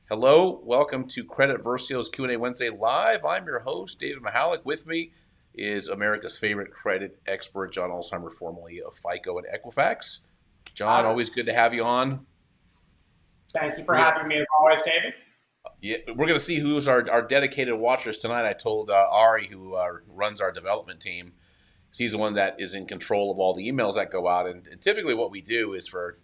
Hello, welcome to Credit Versio's Q&A Wednesday Live. I'm your host, David Michalek. With me is America's favorite credit expert, John Ulzheimer, formerly of FICO and Equifax. John, Hi. always good to have you on. Thank you for We're gonna, having me as always, David. yeah, we're gonna see who's our dedicated watchers tonight. I told Ari, who runs our development team, he's the one that is in control of all the emails that go out. And typically, what we do is for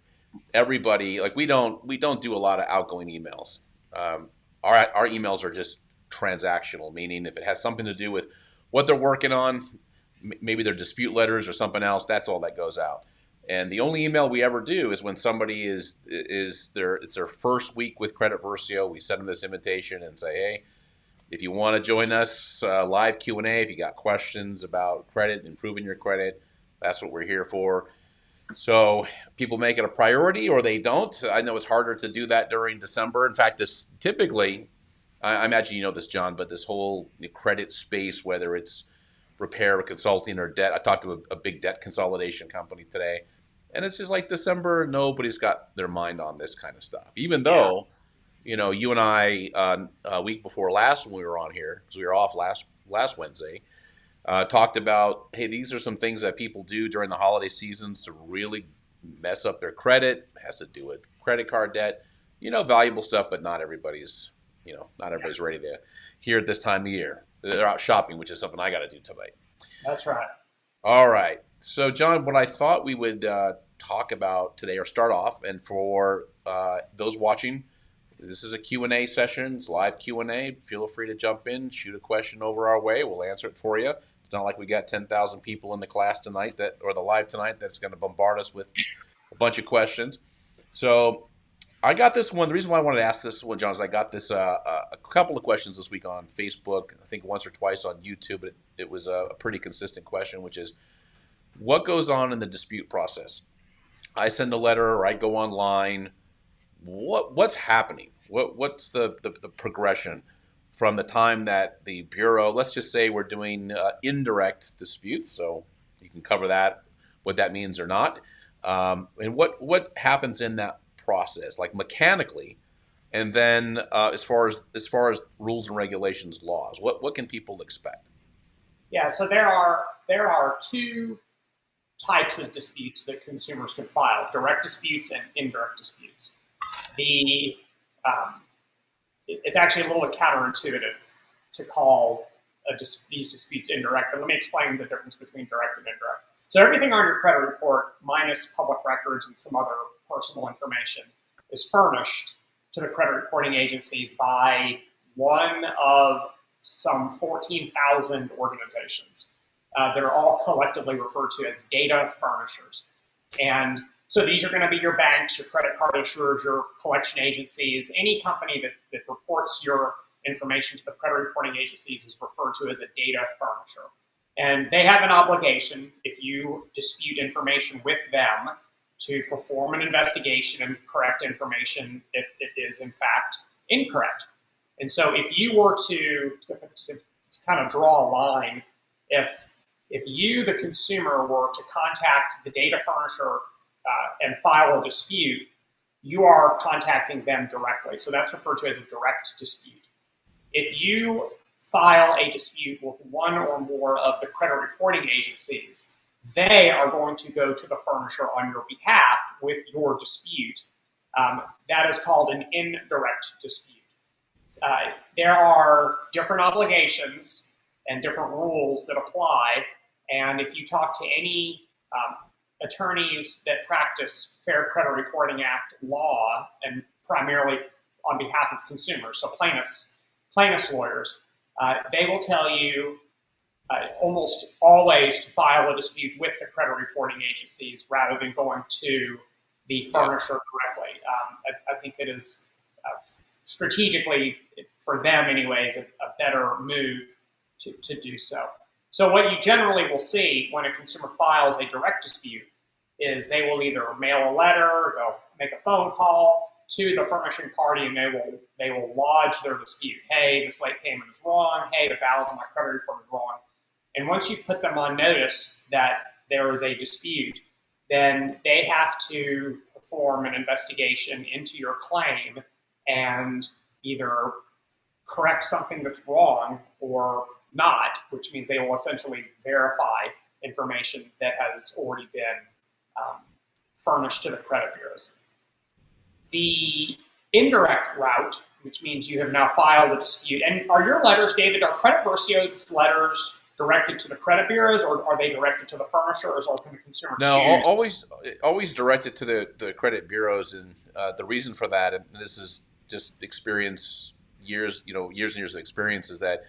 everybody, like we don't do a lot of outgoing emails. Um, our emails are just transactional, meaning if it has something to do with what they're working on, maybe their dispute letters or something else, that's all that goes out. And the only email we ever do is when somebody it's their first week with Credit Versio. We send them this invitation and say, hey, if you want to join us live Q&A, if you got questions about credit, improving your credit, that's what we're here for. So people make it a priority or they don't. I know it's harder to do that during December. In fact, this typically, I imagine you know this, John, but this whole credit space, whether it's repair or consulting or debt, I talked to a big debt consolidation company today, and it's just like December, nobody's got their mind on this kind of stuff. Even Yeah. though, you and I, a week before last when we were on here, because we were off last Wednesday, talked about, hey, these are some things that people do during the holiday seasons to really mess up their credit. It has to do with credit card debt, valuable stuff, but not everybody's ready to hear it this time of year. They're out shopping, which is something I got to do tonight. That's right. All right. So, John, what I thought we would talk about today or start off, and for those watching, this is a Q&A session. It's live Q&A. Feel free to jump in, shoot a question over our way. We'll answer it for you. It's not like we got 10,000 people in the class tonight or the live tonight that's going to bombard us with a bunch of questions. So I got this one. The reason why I wanted to ask this one, John, is I got this a couple of questions this week on Facebook. I think once or twice on YouTube, but it was a pretty consistent question, which is what goes on in the dispute process? I send a letter or I go online. What's happening? What's the progression from the time that the bureau? Let's just say we're doing indirect disputes, so you can cover that, what that means or not, and what happens in that process, like mechanically, and then as far as rules and regulations, laws. What can people expect? Yeah. So there are two types of disputes that consumers can file: direct disputes and indirect disputes. The it's actually a little bit counterintuitive to call these disputes indirect, but let me explain the difference between direct and indirect. So everything on your credit report, minus public records and some other personal information, is furnished to the credit reporting agencies by one of some 14,000 organizations that are all collectively referred to as data furnishers. And so these are going to be your banks, your credit card issuers, your collection agencies. Any company that reports your information to the credit reporting agencies is referred to as a data furnisher. And they have an obligation, if you dispute information with them, to perform an investigation and correct information if it is in fact incorrect. And so if you were to kind of draw a line, if you, the consumer, were to contact the data furnisher and file a dispute, you are contacting them directly. So that's referred to as a direct dispute. If you file a dispute with one or more of the credit reporting agencies, they are going to go to the furnisher on your behalf with your dispute. That is called an indirect dispute. There are different obligations and different rules that apply. And if you talk to any attorneys that practice Fair Credit Reporting Act law, and primarily on behalf of consumers, so plaintiffs lawyers, they will tell you almost always to file a dispute with the credit reporting agencies rather than going to the furnisher directly. I think it is strategically, for them anyways, a better move to do so. So what you generally will see when a consumer files a direct dispute is they will either mail a letter, they'll make a phone call to the furnishing party, and they will lodge their dispute. Hey, this late payment is wrong. Hey, the balance on my credit report is wrong. And once you've put them on notice that there is a dispute, then they have to perform an investigation into your claim and either correct something that's wrong or not, which means they will essentially verify information that has already been furnished to the credit bureaus. The indirect route, which means you have now filed a dispute. And are your letters, David, are Credit Versio's letters directed to the credit bureaus, or are they directed to the furnishers, or can the consumer No, choose? always directed to the credit bureaus, and the reason for that, and this is just experience, years and years of experience, is that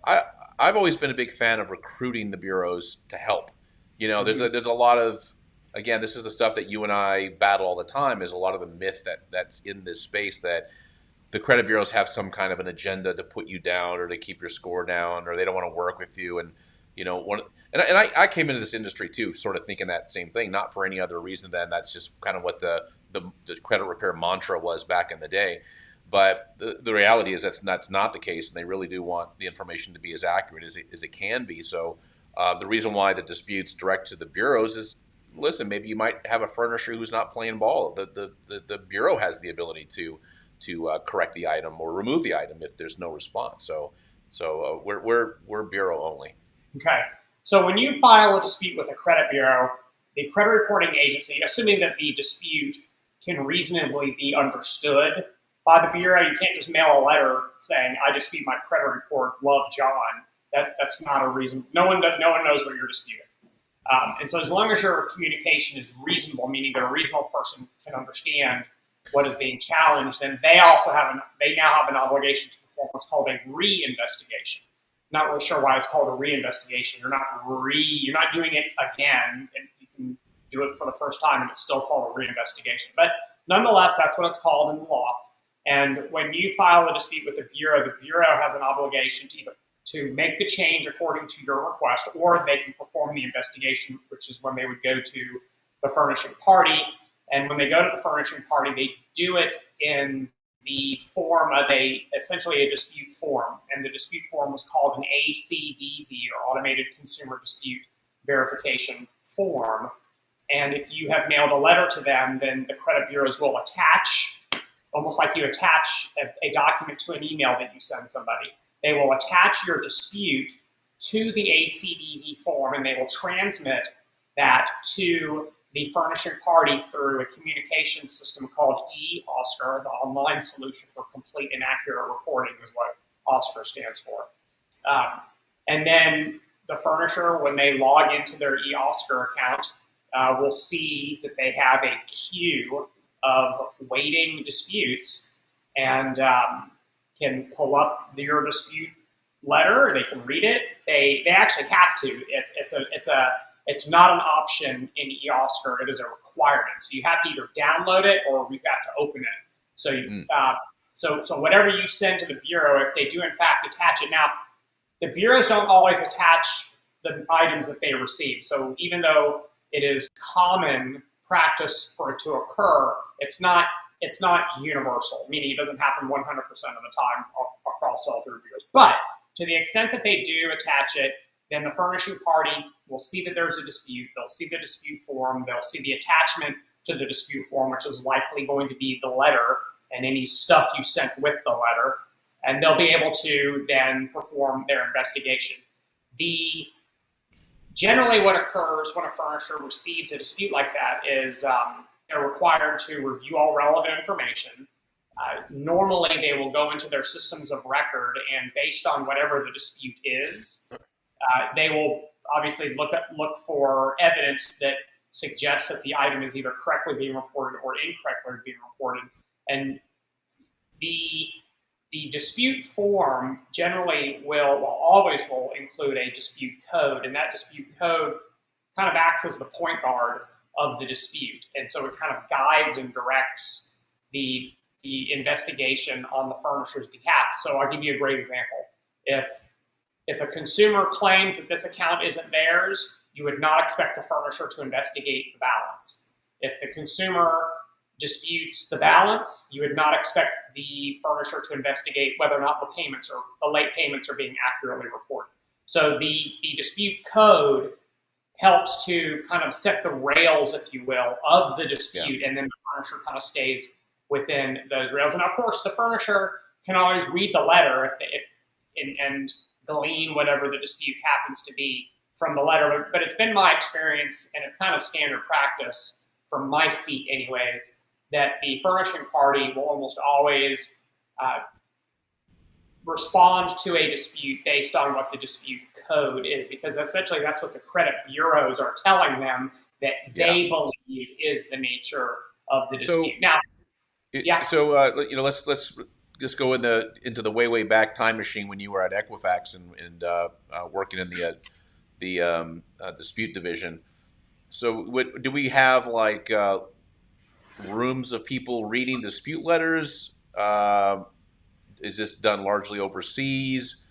I I've always been a big fan of recruiting the bureaus to help. Mm-hmm. There's a lot of, again, this is the stuff that you and I battle all the time. Is a lot of the myth that's in this space, that the credit bureaus have some kind of an agenda to put you down or to keep your score down, or they don't want to work with you. And one, I came into this industry too, sort of thinking that same thing, not for any other reason than that's just kind of what the credit repair mantra was back in the day. But the reality is that's not the case, and they really do want the information to be as accurate as it can be. So the reason why the disputes direct to the bureaus is, listen, maybe you might have a furnisher who's not playing ball. The bureau has the ability to correct the item or remove the item if there's no response. So we're bureau only. Okay. So when you file a dispute with a credit bureau, the credit reporting agency, assuming that the dispute can reasonably be understood by the bureau, you can't just mail a letter saying, "I dispute my credit report. Love, John." That's not a reason. No one knows what you're disputing. And so as long as your communication is reasonable, meaning that a reasonable person can understand what is being challenged, then they now have an obligation to perform what's called a re-investigation. Not really sure why it's called a re-investigation. You're not doing it again, and you can do it for the first time, and it's still called a re-investigation. But nonetheless, that's what it's called in the law. And when you file a dispute with the bureau has an obligation to either to make the change according to your request, or they can perform the investigation, which is when they would go to the furnishing party. And when they go to the furnishing party, they do it in the form of essentially a dispute form. And the dispute form was called an ACDV, or Automated Consumer Dispute Verification Form. And if you have mailed a letter to them, then the credit bureaus will attach, almost like you attach a document to an email that you send somebody. They will attach your dispute to the ACDV form, and they will transmit that to the furnishing party through a communication system called eOscar, the Online Solution for Complete and Accurate Reporting is what OSCAR stands for. And then the furnisher, when they log into their eOscar account, will see that they have a queue of waiting disputes, and can pull up your dispute letter. They can read it. They actually have to. It's not an option in eOscar. It is a requirement. So you have to either download it or you have to open it. So so whatever you send to the bureau, if they do in fact attach it, now the bureaus don't always attach the items that they receive. So even though it is common practice for it to occur, it's not universal, meaning it doesn't happen 100% of the time across all three bureaus. But to the extent that they do attach it, then the furnishing party will see that there's a dispute. They'll see the dispute form. They'll see the attachment to the dispute form, which is likely going to be the letter and any stuff you sent with the letter. And they'll be able to then perform their investigation. Generally what occurs when a furnisher receives a dispute like that is they're required to review all relevant information. Normally, they will go into their systems of record, and based on whatever the dispute is, they will obviously look for evidence that suggests that the item is either correctly being reported or incorrectly being reported. And the dispute form generally always will include a dispute code, and that dispute code kind of acts as the point guard of the dispute. And so it kind of guides and directs the investigation on the furnisher's behalf. So I'll give you a great example. If a consumer claims that this account isn't theirs, you would not expect the furnisher to investigate the balance. If the consumer disputes the balance, you would not expect the furnisher to investigate whether or not the late payments are being accurately reported. So the dispute code helps to kind of set the rails, if you will, of the dispute, and then the furnisher kind of stays within those rails. And of course, the furnisher can always read the letter and glean whatever the dispute happens to be from the letter. But it's been my experience, and it's kind of standard practice from my seat anyways, that the furnishing party will almost always respond to a dispute based on what the dispute code is, because essentially that's what the credit bureaus are telling them that they believe is the nature of the dispute. So let's just go into the way back time machine when you were at Equifax and working in the dispute division. So do we have like rooms of people reading dispute letters? Is this done largely overseas?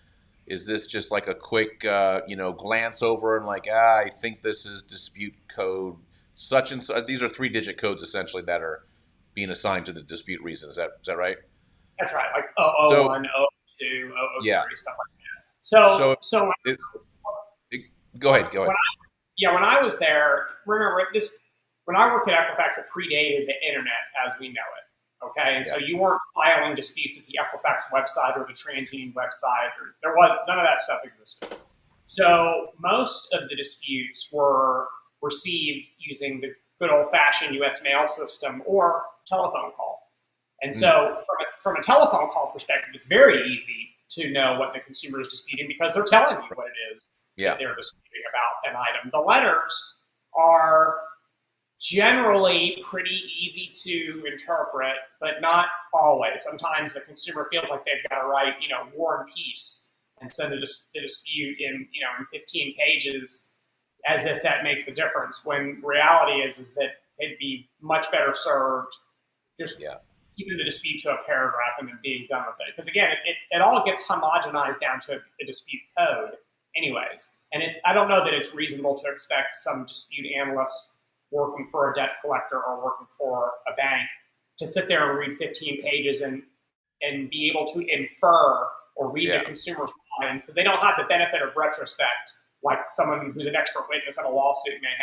Is this just like a quick glance over and like, I think this is dispute code such and such? These are 3-digit codes essentially that are being assigned to the dispute reason. Is that right? That's right, like 001, 002, 003, stuff like that. So go ahead. When I was there, remember this, when I worked at Equifax, it predated the internet as we know it. Okay, and so you weren't filing disputes at the Equifax website or the TransUnion website, or there was none of that stuff existed. So most of the disputes were received using the good old-fashioned U.S. mail system or telephone call. And so from a telephone call perspective, it's very easy to know what the consumer is disputing because they're telling you what it is that they're disputing about an item. The letters are generally pretty easy to interpret, but not always. Sometimes the consumer feels like they've got to write, War and Peace and send the dispute in 15 pages as if that makes a difference, when reality is that they'd be much better served just keeping the dispute to a paragraph and then being done with it. Because again, it all gets homogenized down to a dispute code anyways. And I don't know that it's reasonable to expect some dispute analysts working for a debt collector or working for a bank to sit there and read 15 pages and be able to infer or read the consumer's mind, because they don't have the benefit of retrospect like someone who's an expert witness in a lawsuit may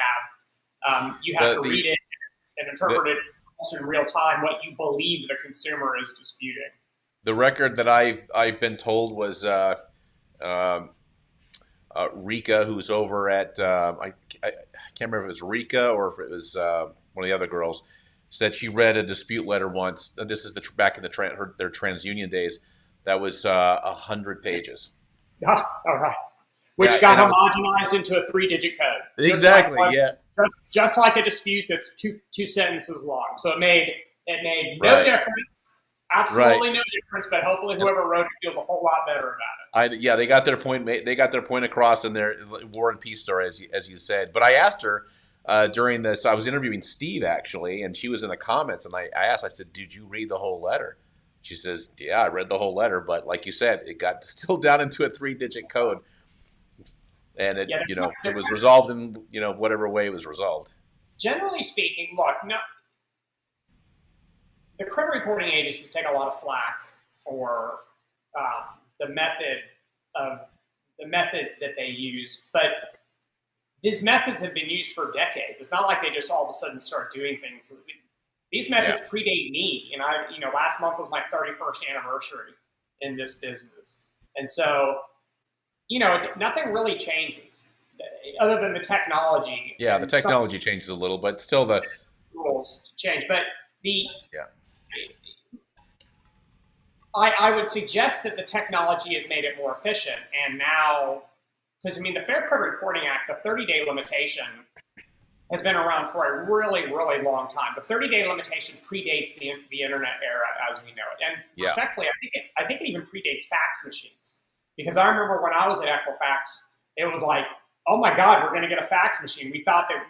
have. You have to read it and interpret it almost in real time what you believe the consumer is disputing. The record that I've been told was Rika, who's over at I can't remember if it was Rika or if it was one of the other girls, said she read a dispute letter once. This is back in their TransUnion days. That was 100 pages. All right. Which got homogenized into a 3-digit code. Exactly. Just like a dispute that's two sentences long. So it made no difference. Absolutely no difference. But hopefully whoever wrote it feels a whole lot better about it. They got their point. They got their point across in their War and Peace story, as you said. But I asked her during this. I was interviewing Steve actually, and she was in the comments. And I asked. I said, "Did you read the whole letter?" She says, "Yeah, I read the whole letter." But like you said, it got distilled down into a 3-digit code, and it it was resolved in whatever way it was resolved. Generally speaking, look, the credit reporting agencies take a lot of flack for the methods that they use, but these methods have been used for decades. It's not like they just all of a sudden start doing things. These methods predate me, and last month was my 31st anniversary in this business, and so nothing really changes other than the technology. Yeah, the technology changes a little, but still the rules change. But I would suggest that the technology has made it more efficient, and now, because the Fair Credit Reporting Act, the 30-day limitation has been around for a really, really long time. The 30-day limitation predates the internet era as we know it, and respectfully, I think it even predates fax machines. Because I remember when I was at Equifax, it was like, oh my God, we're going to get a fax machine. We thought that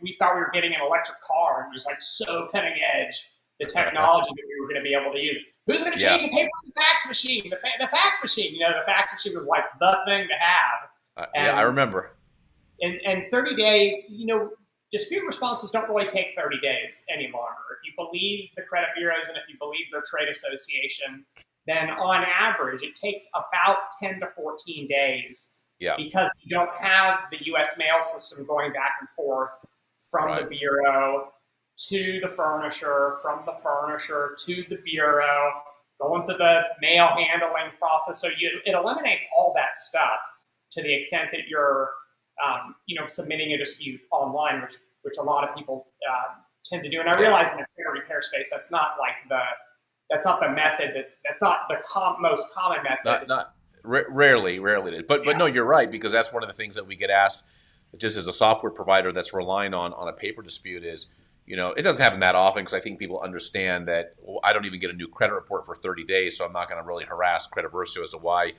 we thought we were getting an electric car, and it was like so cutting edge, the technology that we were going to be able to use. Who's going to change the paper with the fax machine? The fax machine. The fax machine was like the thing to have. I remember. And 30 days, dispute responses don't really take 30 days any longer. If you believe the credit bureaus and if you believe their trade association, then on average, it takes about 10 to 14 days because you don't have the U.S. mail system going back and forth from the bureau to the furnisher, from the furnisher to the bureau, going through the mail handling process. So it eliminates all that stuff to the extent that you're, submitting a dispute online, which a lot of people tend to do. And I realize in the credit repair space, that's not the method. That's not the most common method. Rarely. But no, you're right, because that's one of the things that we get asked, just as a software provider that's relying on a paper dispute is, it doesn't happen that often because I think people understand that, well, I don't even get a new credit report for 30 days, so I'm not going to really harass Credit Versio as to why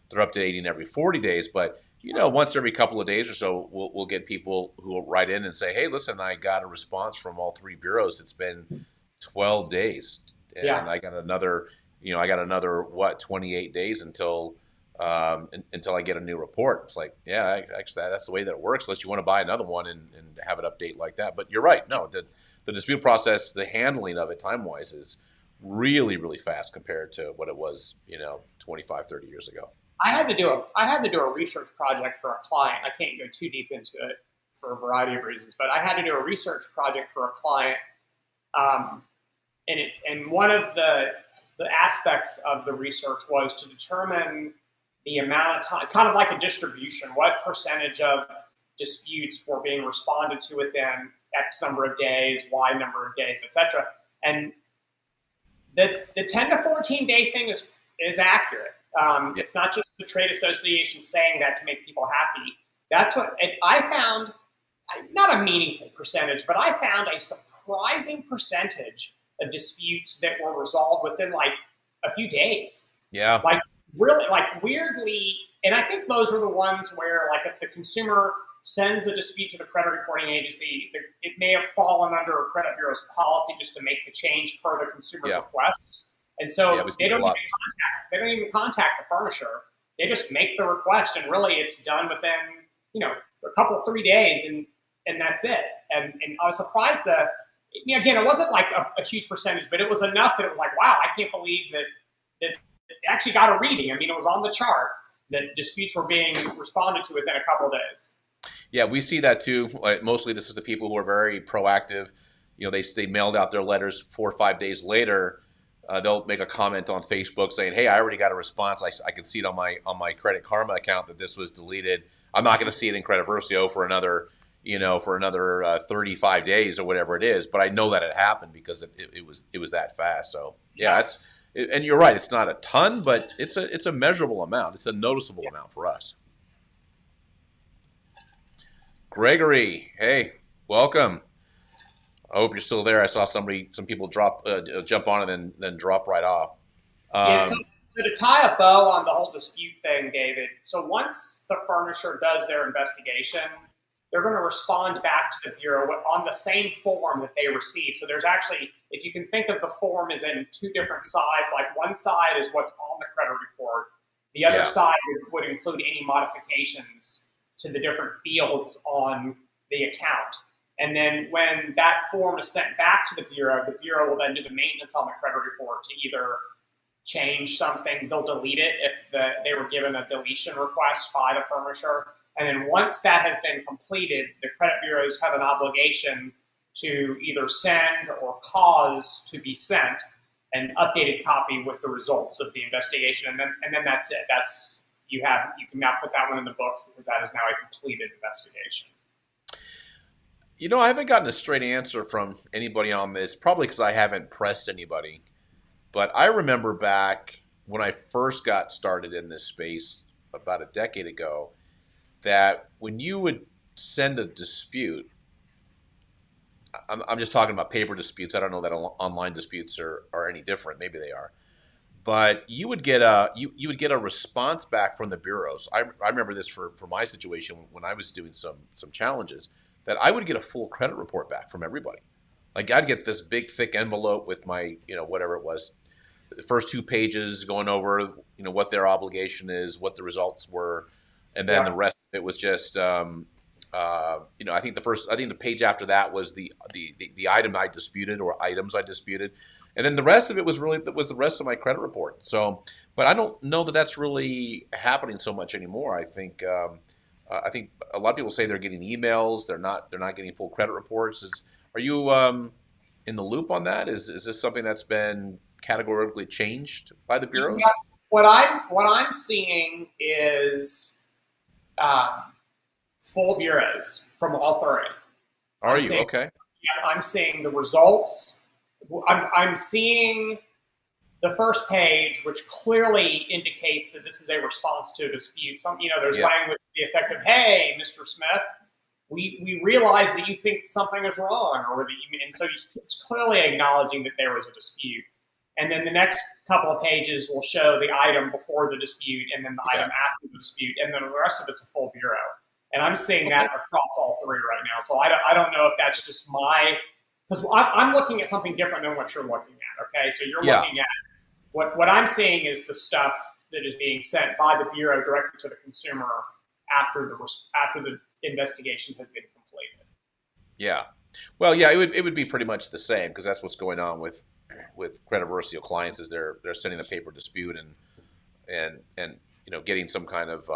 they're updating every 40 days. But, once every couple of days or so, we'll get people who will write in and say, hey, listen, I got a response from all three bureaus. It's been 12 days. And I got another, 28 days until I get a new report. It's like, yeah, actually, that's the way that it works, unless you want to buy another one and have it update like that. But you're right. No, the dispute process, the handling of it time-wise is really, really fast compared to what it was, 25, 30 years ago. I had to do a research project for a client. I can't go too deep into it for a variety of reasons, but I had to do a research project for a client. And one of the aspects of the research was to determine the amount of time, kind of like a distribution, what percentage of disputes were being responded to within X number of days, Y number of days, etc. And the 10 to 14 day thing is accurate. It's not just the trade association saying that to make people happy. That's what I found, not a meaningful percentage, but I found a surprising percentage of disputes that were resolved within like a few days. Yeah. Like really, like weirdly, and I think those are the ones where, like, if the consumer sends a dispute to the credit reporting agency, it may have fallen under a credit bureau's policy just to make the change per the consumer's request. And so they don't even contact the furnisher. They just make the request, and really it's done within, a couple, 3 days, and that's it. And I was surprised again, it wasn't like a huge percentage, but it was enough that it was like, wow, I can't believe that it actually got a reading. I mean, it was on the chart that disputes were being responded to within a couple of days. Yeah, we see that too. Like, mostly this is the people who are very proactive. They mailed out their letters 4 or 5 days later. They'll make a comment on Facebook saying, hey, I already got a response. I can see it on my Credit Karma account that this was deleted. I'm not going to see it in Credit Versio for another 35 days or whatever it is. But I know that it happened because it was that fast. So and you're right. It's not a ton, but it's a measurable amount. It's a noticeable amount for us. Gregory, hey, welcome. I hope you're still there. I saw some people jump on and then drop right off. So to tie a bow on the whole dispute thing, David, so once the furnisher does their investigation, they're going to respond back to the bureau on the same form that they received. So there's actually, if you can think of the form as in two different sides, like one side is what's on the credit report. The other side would include any modifications to the different fields on the account. And then when that form is sent back to the bureau will then do the maintenance on the credit report to either change something, they'll delete it if they were given a deletion request by the furnisher. And then once that has been completed, the credit bureaus have an obligation to either send or cause to be sent an updated copy with the results of the investigation. And then that's it. You can now put that one in the books because that is now a completed investigation. I haven't gotten a straight answer from anybody on this, probably because I haven't pressed anybody. But I remember back when I first got started in this space about a decade ago, that when you would send a dispute, I'm just talking about paper disputes. I don't know that online disputes are any different. Maybe they are. But you would get a response back from the bureaus. I remember this for my situation when I was doing some challenges, that I would get a full credit report back from everybody. Like, I'd get this big thick envelope with my, whatever it was, the first 2 pages going over, what their obligation is, what the results were, and then the rest of it was just, I think the page after that was the item I disputed or items I disputed. And then the rest of it was the rest of my credit report. So, but I don't know that that's really happening so much anymore. I think a lot of people say they're getting emails. They're not getting full credit reports. Are you in the loop on that? Is this something that's been categorically changed by the bureaus? Yeah, what I'm seeing is um, full bureaus from all three. Are I'm you seeing okay? Yeah, I'm seeing the results. I'm seeing the first page, which clearly indicates that this is a response to a dispute. There's Yeah. language to the effect of, "Hey, Mr. Smith, we realize that you think something is wrong," and so it's clearly acknowledging that there was a dispute. And then the next couple of pages will show the item before the dispute, and then the Yeah. item after the dispute, and then the rest of it's a full bureau. And I'm seeing Okay. that across all three right now. So I don't know if that's just because I'm looking at something different than what you're looking at. Okay, so you're Yeah. looking at what I'm seeing is the stuff that is being sent by the bureau directly to the consumer after the investigation has been completed. Yeah. Well, yeah, it would be pretty much the same because that's what's going on with credit Versio clients is they're sending a paper dispute and getting some kind of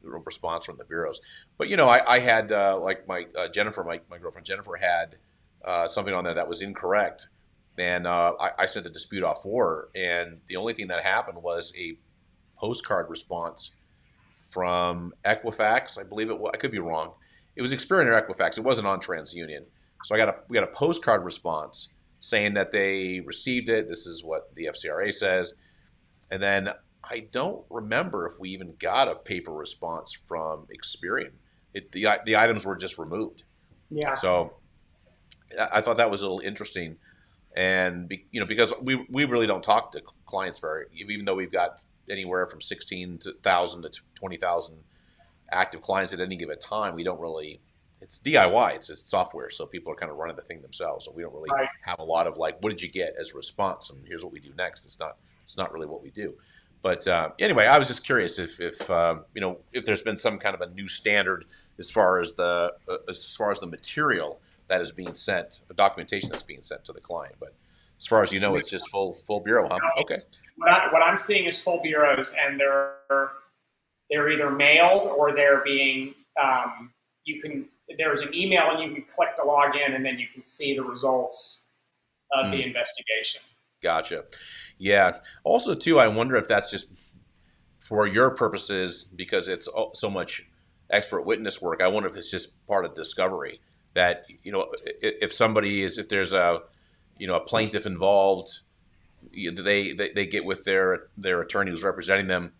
response from the bureaus. But I had like my Jennifer, my girlfriend Jennifer had something on there that was incorrect, and I sent the dispute off for her, and the only thing that happened was a postcard response from Equifax. I believe it was. I could be wrong. It was Experian or Equifax. It wasn't on TransUnion. So we got a postcard response saying that they received it. This is what the FCRA says. And then I don't remember if we even got a paper response from Experian. The items were just removed. Yeah. So I thought that was a little interesting, and because we really don't talk to clients even though we've got anywhere from 16,000 to 20,000 active clients at any given time. We don't really. It's DIY. It's software, so people are kind of running the thing themselves. So we don't really Right. have a lot of like, what did you get as a response, and here's what we do next. It's not really what we do. But anyway, I was just curious if there's been some kind of a new standard as far as the material that is being sent, the documentation that's being sent to the client. But as far as you know, it's just full bureau, huh? Okay. What I'm seeing is full bureaus, and they're either mailed or they're being there's an email and you can click to log in, and then you can see the results of the investigation. Gotcha. Yeah. Also, too, I wonder if that's just for your purposes because it's so much expert witness work. I wonder if it's just part of discovery that if there's a plaintiff involved, they get with their attorney who's representing them,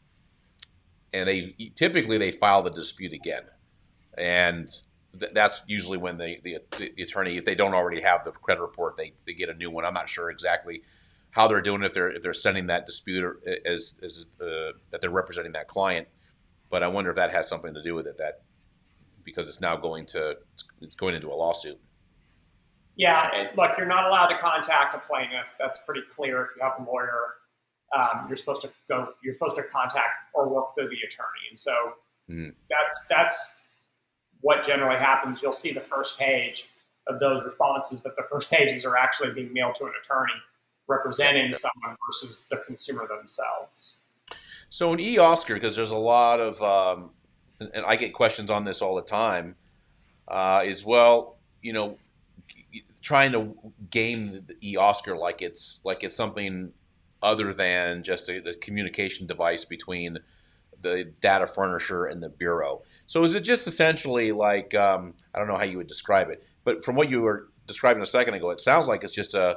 and they file the dispute again, and that's usually when the attorney, if they don't already have the credit report, they get a new one. I'm not sure exactly how they're doing if they're sending that dispute as that they're representing that client, but I wonder if that has something to do with it, that because it's now going into a lawsuit. Yeah, look, you're not allowed to contact a plaintiff. That's pretty clear. If you have a lawyer, you're supposed to contact or work through the attorney, and so that's what generally happens. You'll see the first page of those responses, but the first pages are actually being mailed to an attorney representing someone versus the consumer themselves. So in eOscar, because there's a lot of, and I get questions on this all the time, is trying to game the eOscar like it's something other than just a communication device between the data furnisher and the bureau. So is it just essentially like I don't know how you would describe it, but from what you were describing a second ago, it sounds like it's just like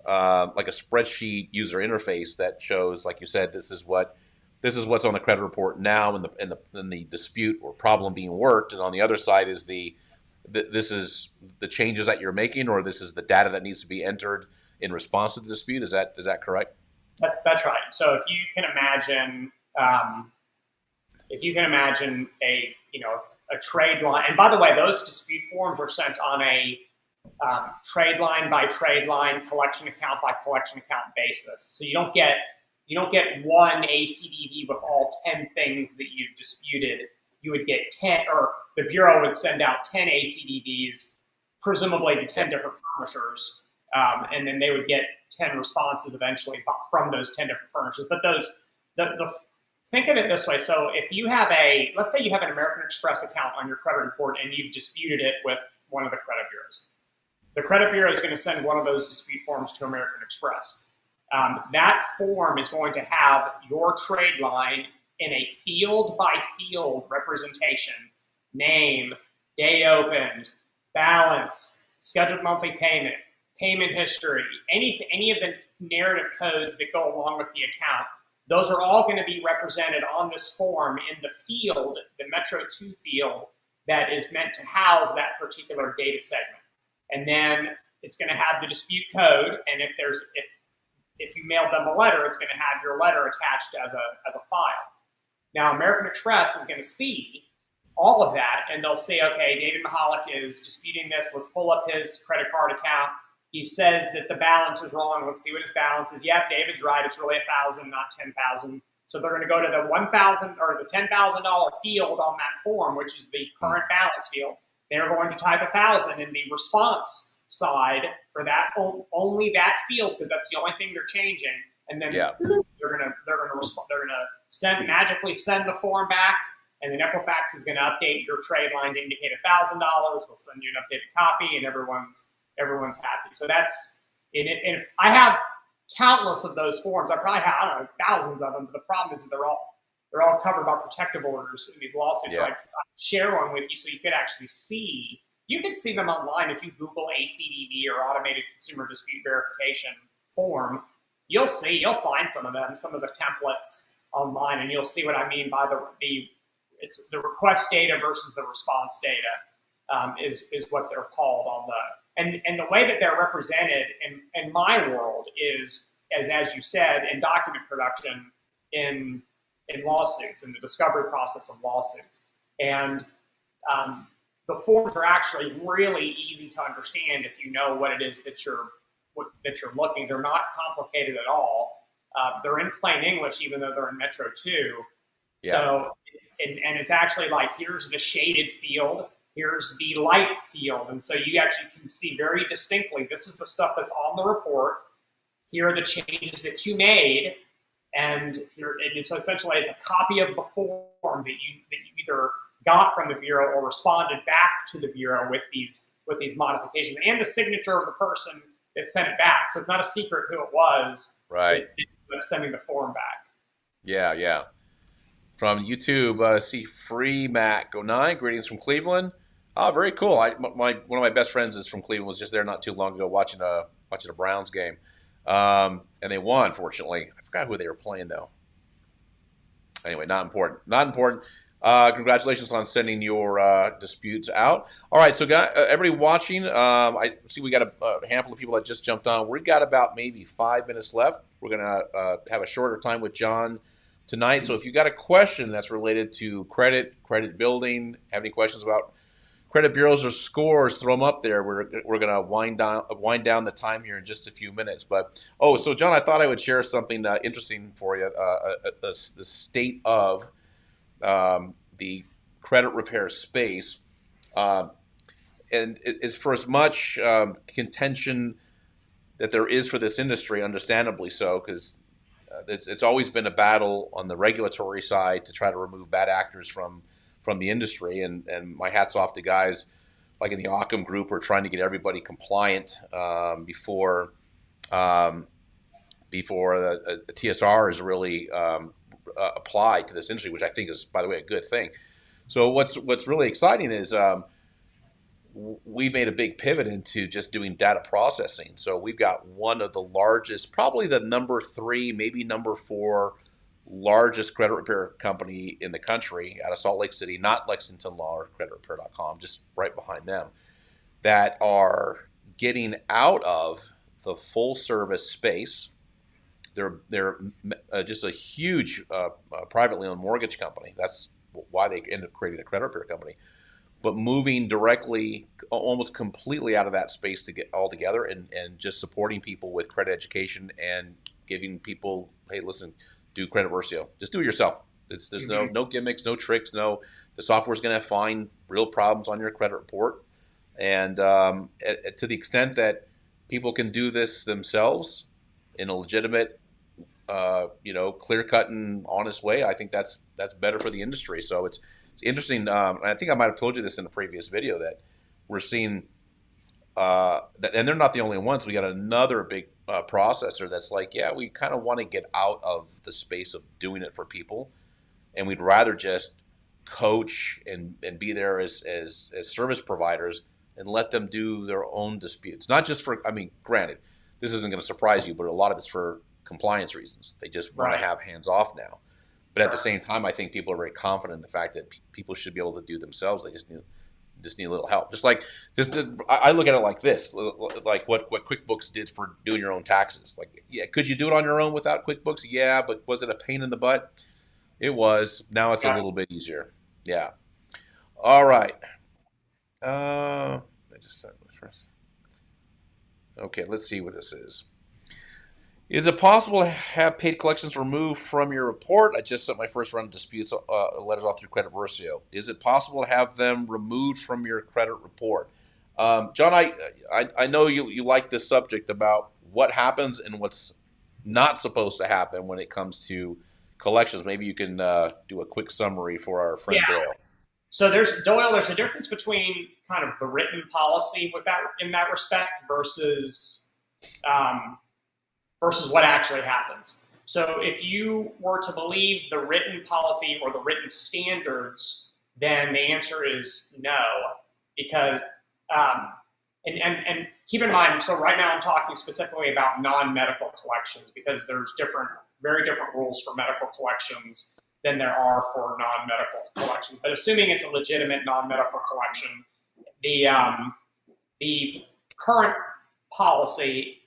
a spreadsheet user interface that shows, like you said, this is what's on the credit report now, and the dispute or problem being worked, and on the other side is this is the changes that you're making, or this is the data that needs to be entered in response to the dispute. Is that correct? That's right. So if you can imagine a trade line, and by the way, those dispute forms are sent on a trade line by trade line, collection account by collection account basis. So you don't get one ACDV with all 10 things that you've disputed. You would get 10, or the bureau would send out 10 ACDVs, presumably to 10 different furnishers, and then they would get 10 responses eventually from those 10 different furnishers. But think of it this way. So if you have let's say you have an American Express account on your credit report and you've disputed it with one of the credit bureaus. The credit bureau is going to send one of those dispute forms to American Express. That form is going to have your trade line in a field by field representation: name, day opened, balance, scheduled monthly payment, payment history, any of the narrative codes that go along with the account. Those are all going to be represented on this form in the field, the Metro 2 field, that is meant to house that particular data segment. And then it's going to have the dispute code, and if you mailed them a letter, it's going to have your letter attached as a file. Now, American Express is going to see all of that, and they'll say, okay, David Michalek is disputing this. Let's pull up his credit card account. He says that the balance is wrong. Let's see what his balance is. Yep, David's right. It's really 1,000, not 10,000. So they're going to go to the $1,000 or the $10,000 field on that form, which is the current balance field. They're going to type 1,000 in the response side for that, only that field, because that's the only thing they're changing. And then they're gonna magically send the form back, and then Equifax is going to update your trade line to indicate $1,000. We'll send you an updated copy, and everyone's happy. So that's it. And if I have countless of those forms, I probably have, I don't know, thousands of them. But the problem is that they're all covered by protective orders in these lawsuits. So I share one with you so you could actually see. You can see them online if you Google ACDV or Automated Consumer Dispute Verification form. You'll find some of the templates online, and you'll see what I mean by it's the request data versus the response data is what they're called on the, and the way that they're represented in my world is as you said, in document production, in lawsuits, in the discovery process of lawsuits. And the forms are actually really easy to understand if you know what it is that you're looking. They're not complicated at all. They're in plain English, even though they're in Metro 2. Yeah. So, and it's actually like, here's the shaded field, here's the light field. And so you actually can see very distinctly, this is the stuff that's on the report. Here are the changes that you made. And so essentially it's a copy of the form that you either got from the Bureau or responded back to the Bureau with these modifications, and the signature of the person that sent it back. So it's not a secret who it was. Right. That sending the form back. Yeah. From YouTube, see Free Mac 09, greetings from Cleveland. Oh, very cool. One of my best friends is from Cleveland. Was just there not too long ago watching a Browns game, and they won. Fortunately, I forgot who they were playing though. Anyway, not important. Congratulations on sending your disputes out. All right, so everybody watching, I see we got a handful of people that just jumped on. We got about maybe 5 minutes left. We're going to have a shorter time with John tonight. So if you got a question that's related to credit building, have any questions about credit bureaus or scores, throw them up there. We're going to wind down the time here in just a few minutes. But so John, I thought I would share something interesting for you. The state of the credit repair space, and it's for as much contention that there is for this industry, understandably so, because it's always been a battle on the regulatory side to try to remove bad actors from the industry, and my hat's off to guys like in the Occam group who are trying to get everybody compliant before a TSR is really applied to this industry, which I think is, by the way, a good thing. So what's really exciting is we made a big pivot into just doing data processing. So we've got one of the largest, probably the number 3, maybe number 4 largest credit repair company in the country out of Salt Lake City, not Lexington Law or creditrepair.com, just right behind them, that are getting out of the full service space. They're just a huge privately owned mortgage company. That's why they ended up creating a credit repair company. But moving directly, almost completely out of that space to get all together and just supporting people with credit education and giving people, hey, listen, do credit Versio. Just do it yourself. There's no gimmicks, no tricks. The software's going to find real problems on your credit report. And to the extent that people can do this themselves in a legitimate, clear-cut and honest way, I think that's better for the industry. So it's interesting. And I think I might have told you this in a previous video that we're seeing, and they're not the only ones. We got another big processor that's like, yeah, we kind of want to get out of the space of doing it for people, and we'd rather just coach and be there as service providers and let them do their own disputes. Not just for, I mean, granted, this isn't going to surprise you, but a lot of it's for compliance reasons. They just want to Right. have hands off now. But at the Sure. same time, I think people are very confident in the fact that people should be able to do themselves. They just need a little help. Just like I look at it like this, like what QuickBooks did for doing your own taxes. Like, yeah, could you do it on your own without QuickBooks? Yeah, but was it a pain in the butt? It was. Now it's a Yeah. little bit easier. Yeah. All right. I just sent this first. Okay, let's see what this is. Is it possible to have paid collections removed from your report? I just sent my first round of disputes letters off through Credit Versio. Is it possible to have them removed from your credit report? John, I know you like this subject about what happens and what's not supposed to happen when it comes to collections. Maybe you can do a quick summary for our friend Yeah. Doyle. So there's Doyle. There's a difference between kind of the written policy with that in that respect um, versus what actually happens. So if you were to believe the written policy or the written standards, then the answer is no, because and keep in mind. So right now I'm talking specifically about non-medical collections because there's very different rules for medical collections than there are for non-medical collections. But assuming it's a legitimate non-medical collection, the current policy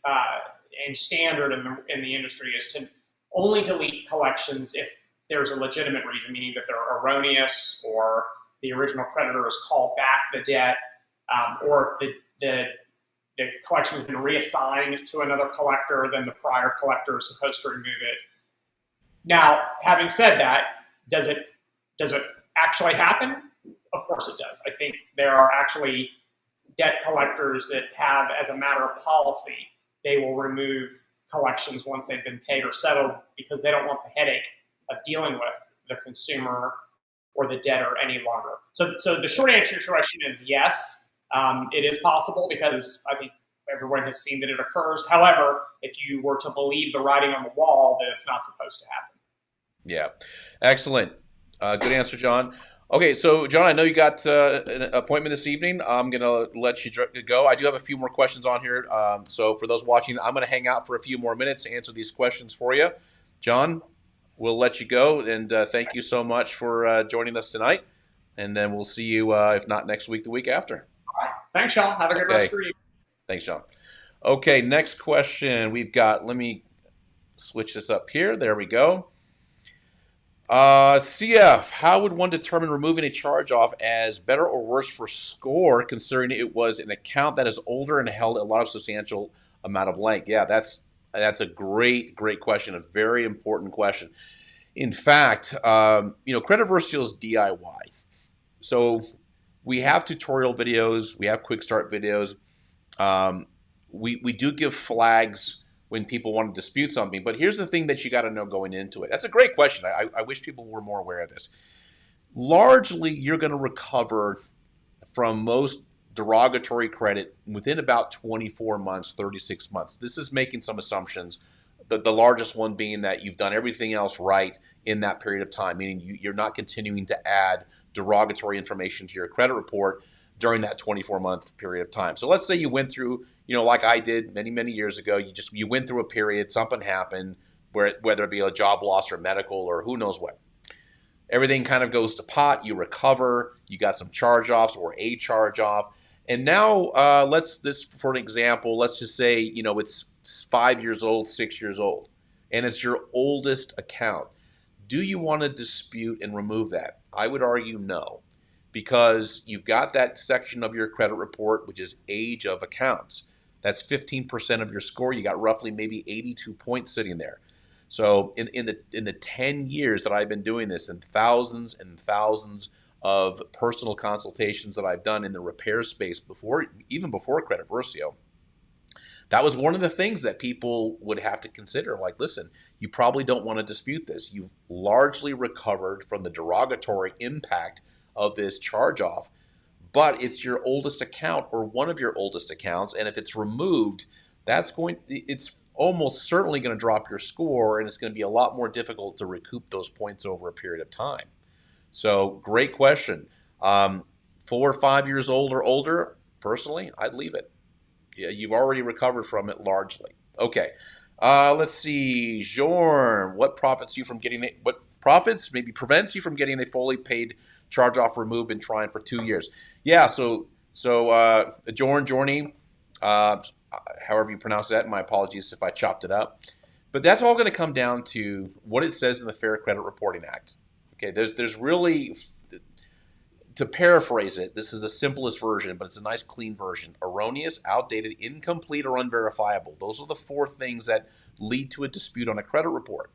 and standard in the industry is to only delete collections if there's a legitimate reason, meaning that they're erroneous or the original creditor has called back the debt, or if the collection has been reassigned to another collector, then the prior collector is supposed to remove it. Now, having said that, does it actually happen? Of course it does. I think there are actually debt collectors that have, as a matter of policy, they will remove collections once they've been paid or settled because they don't want the headache of dealing with the consumer or the debtor any longer. So the short answer to your question is yes, it is possible because I think everyone has seen that it occurs. However, if you were to believe the writing on the wall, then it's not supposed to happen. Yeah, excellent. Good answer, John. Okay, so John, I know you got an appointment this evening. I'm going to let you go. I do have a few more questions on here. So for those watching, I'm going to hang out for a few more minutes to answer these questions for you. John, we'll let you go, and thank you so much for joining us tonight. And then we'll see you, if not next week, the week after. All right. Thanks, y'all. Have a good rest of your evening. Thanks, John. Okay, next question we've got. Let me switch this up here. There we go. CF, how would one determine removing a charge off as better or worse for score, considering it was an account that is older and held a lot of substantial amount of length? Yeah, that's a great question, a very important question. In fact, Credit Versio's DIY. So we have tutorial videos, we have quick start videos. We do give flags when people want to dispute something. But here's the thing that you got to know going into it. That's a great question. I wish people were more aware of this. Largely, you're going to recover from most derogatory credit within about 24 months, 36 months. This is making some assumptions, the largest one being that you've done everything else right in that period of time, meaning you're not continuing to add derogatory information to your credit report during that 24-month period of time. So let's say you went through, like I did many years ago, you went through a period, something happened, whether it be a job loss or medical or who knows what. Everything kind of goes to pot, you recover, you got some charge-offs or a charge-off. And now, for an example, let's just say, it's 5 years old, 6 years old, and it's your oldest account. Do you want to dispute and remove that? I would argue no, because you've got that section of your credit report, which is age of accounts. That's 15% of your score. You got roughly maybe 82 points sitting there. So in the 10 years that I've been doing this, and thousands of personal consultations that I've done in the repair space even before Credit Versio, that was one of the things that people would have to consider. Like, listen, you probably don't want to dispute this. You've largely recovered from the derogatory impact of this charge-off, but it's your oldest account or one of your oldest accounts, and if it's removed, it's almost certainly going to drop your score, and it's going to be a lot more difficult to recoup those points over a period of time. So, great question. 4 or 5 years old or older, personally, I'd leave it. Yeah, you've already recovered from it largely. Okay, let's see, Jorn. What profits maybe prevents you from getting a fully paid charge off removed and trying for 2 years? Yeah, Jorny, uh, however you pronounce that. My apologies if I chopped it up. But that's all going to come down to what it says in the Fair Credit Reporting Act. Okay, there's really, to paraphrase it, this is the simplest version, but it's a nice clean version. Erroneous, outdated, incomplete, or unverifiable. Those are the 4 things that lead to a dispute on a credit report.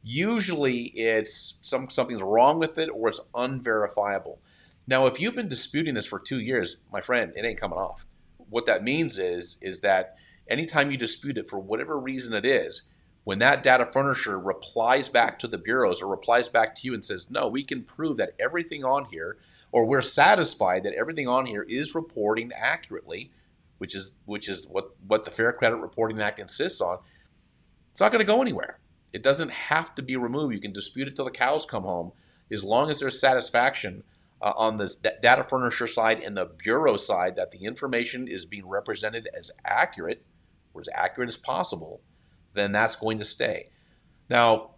Usually it's something's wrong with it or it's unverifiable. Now, if you've been disputing this for 2 years, my friend, it ain't coming off. What that means is that anytime you dispute it for whatever reason it is, when that data furnisher replies back to the bureaus or replies back to you and says, no, we can prove that everything on here, or we're satisfied that everything on here is reporting accurately, which is what the Fair Credit Reporting Act insists on, it's not going to go anywhere. It doesn't have to be removed. You can dispute it till the cows come home, as long as there's satisfaction on the data furnisher side and the bureau side that the information is being represented as accurate, or as accurate as possible, then that's going to stay. Now,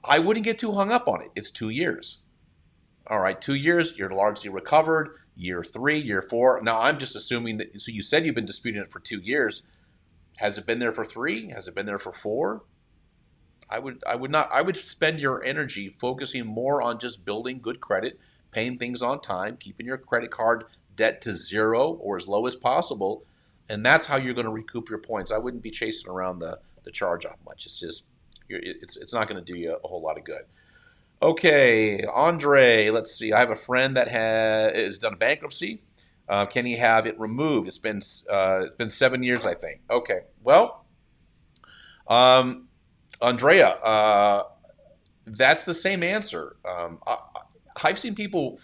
I wouldn't get too hung up on it. It's 2 years. All right, 2 years, you're largely recovered. Year 3, year 4. Now, I'm just assuming that, so you said you've been disputing it for 2 years. Has it been there for 3? Has it been there for 4? I would spend your energy focusing more on just building good credit, paying things on time, keeping your credit card debt to 0 or as low as possible, and that's how you're going to recoup your points. I wouldn't be chasing around the charge-off much. It's just, it's not going to do you a whole lot of good. Okay, Andre, let's see. I have a friend that has done a bankruptcy. Can he have it removed? It's been 7 years, I think. Okay, well, Andrea, that's the same answer. I've seen people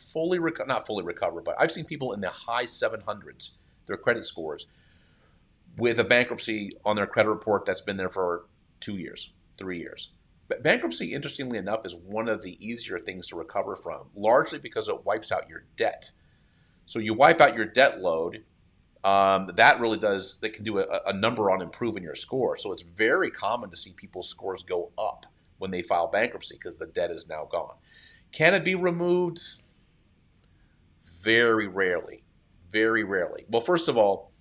not fully recover, but I've seen people in the high 700s, their credit scores, with a bankruptcy on their credit report that's been there for 2 years, 3 years. But bankruptcy, interestingly enough, is one of the easier things to recover from, largely because it wipes out your debt. So you wipe out your debt load, that can do a number on improving your score. So it's very common to see people's scores go up when they file bankruptcy because the debt is now gone. Can it be removed? Very rarely. Very rarely. Well, first of all,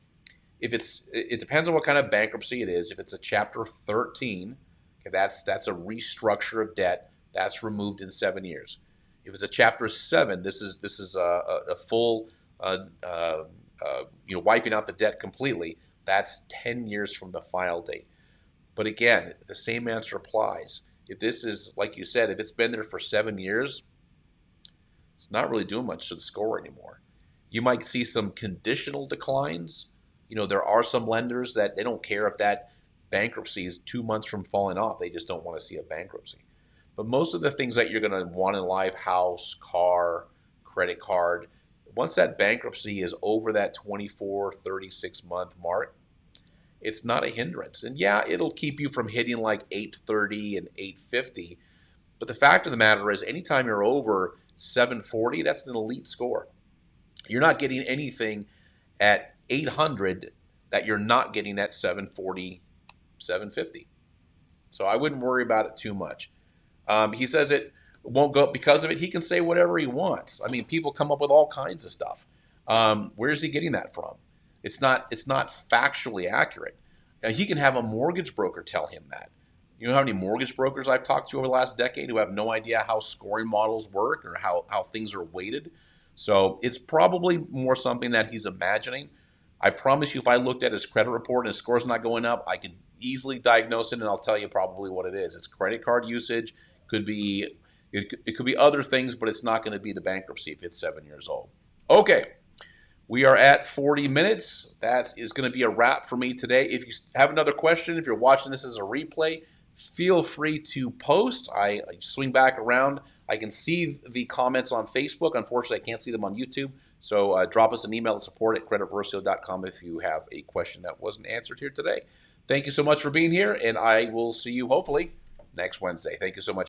it depends on what kind of bankruptcy it is. If it's a Chapter 13, okay, that's a restructure of debt. That's removed in 7 years. If it's a Chapter 7, this is a full wiping out the debt completely. That's 10 years from the file date. But again, the same answer applies. If this is, like you said, if it's been there for 7 years, it's not really doing much to the score anymore. You might see some conditional declines. There are some lenders that they don't care if that bankruptcy is 2 months from falling off. They just don't want to see a bankruptcy. But most of the things that you're going to want in life, house, car, credit card, once that bankruptcy is over that 24, 36-month mark, it's not a hindrance. And yeah, it'll keep you from hitting like 830 and 850. But the fact of the matter is, anytime you're over 740, that's an elite score. You're not getting anything at 800 that you're not getting at 740, 750. So I wouldn't worry about it too much. He says it won't go up because of it. He can say whatever he wants. I mean, people come up with all kinds of stuff. Where's he getting that from? It's not factually accurate. He can have a mortgage broker tell him that. You know how many mortgage brokers I've talked to over the last decade who have no idea how scoring models work or how things are weighted? So it's probably more something that he's imagining. I promise you, if I looked at his credit report and his score's not going up, I could easily diagnose it, and I'll tell you probably what it is. It's credit card usage. It could be other things, but it's not going to be the bankruptcy if it's 7 years old. Okay, we are at 40 minutes. That is going to be a wrap for me today. If you have another question, if you're watching this as a replay, feel free to post. I swing back around. I can see the comments on Facebook. Unfortunately, I can't see them on YouTube. So drop us an email at support@creditversio.com if you have a question that wasn't answered here today. Thank you so much for being here, and I will see you hopefully next Wednesday. Thank you so much.